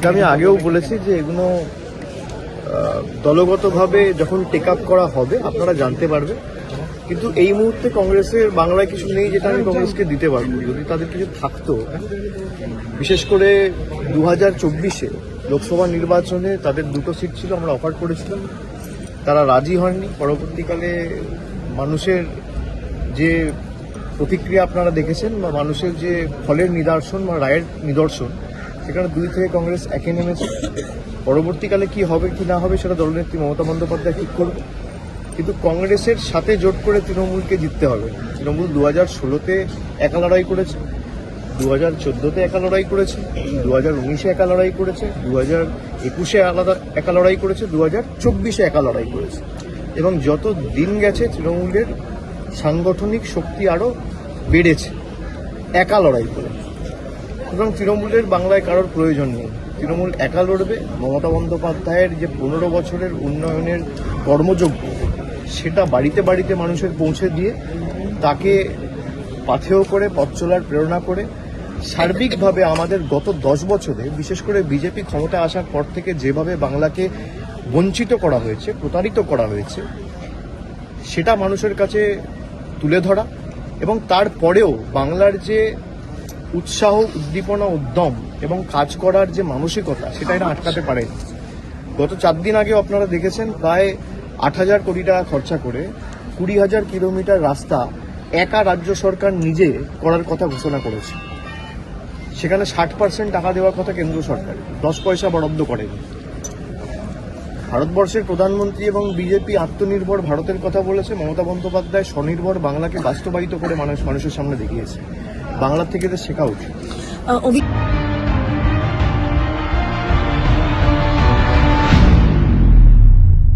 এটা আমি আগেও বলেছি যে এগুলো দলগতভাবে যখন টেক আপ করা হবে আপনারা জানতে পারবেন, কিন্তু এই মুহূর্তে কংগ্রেসের বাংলায় কিছু নেই যেটা আমি কংগ্রেসকে দিতে পারবো। যদি তাদের কিছু থাকতো, বিশেষ করে 2024-এ লোকসভা নির্বাচনে তাদের 2টো সিট ছিল, আমরা অফার করেছিলাম, তারা রাজি হয়নি। পরবর্তীকালে মানুষের যে প্রতিক্রিয়া আপনারা দেখেছেন বা মানুষের যে ফলের নিদর্শন বা রায়ের নিদর্শন, সেখানে 2 থেকে কংগ্রেস একে নেমেছে। পরবর্তীকালে কি হবে কি না হবে সেটা দলনেত্রী মমতা বন্দ্যোপাধ্যায় ঠিক করবে, কিন্তু কংগ্রেসের সাথে জোট করে তৃণমূলকে জিততে হবে। তৃণমূল 2016-তে একা লড়াই করেছে, 2014-তে একা লড়াই করেছে, 2019-এ একা লড়াই করেছে, 2021-এ একা লড়াই করেছে, 2024-এ একা লড়াই করেছে, এবং যত দিন গেছে তৃণমূলের সাংগঠনিক শক্তি আরও বেড়েছে একা লড়াই করে। সুতরাং তৃণমূলের বাংলায় কারোর প্রয়োজন নেই, তৃণমূল একা লড়বে। মমতা বন্দ্যোপাধ্যায়ের যে 15 বছরের উন্নয়নের কর্মযজ্ঞ, সেটা বাড়িতে বাড়িতে মানুষের পৌঁছে দিয়ে তাকে পাথেয় করে পথ চলার প্রেরণা করে সার্বিকভাবে আমাদের গত 10 বছরে, বিশেষ করে বিজেপি ক্ষমতা আসার পর থেকে যেভাবে বাংলাকে বঞ্চিত করা হয়েছে, প্রতারিত করা হয়েছে, সেটা মানুষের কাছে তুলে ধরা, এবং তারপরেও বাংলার যে উৎসাহ, উদ্দীপনা, উদ্যম এবং কাজ করার যে মানসিকতা, সেটা এরা আটকাতে পারে। গত 4 দিন আগে আপনারা দেখেছেন প্রায় 8,000 কোটি টাকা খরচা করে 20,000 কিলোমিটার রাস্তা একা রাজ্য সরকার নিজে করার কথা ঘোষণা করেছে। সেখানে 60% টাকা দেওয়ার কথা কেন্দ্র সরকার, 10 পয়সা বরাদ্দ করেনি। ভারতবর্ষের প্রধানমন্ত্রী এবং বিজেপি আত্মনির্ভর ভারতের কথা বলেছে, মমতা বন্দ্যোপাধ্যায় স্বনির্ভর বাংলাকে বাস্তবায়িত করে মানুষের সামনে দেখিয়েছে। বাংলার থেকে তো শেখা উচিত।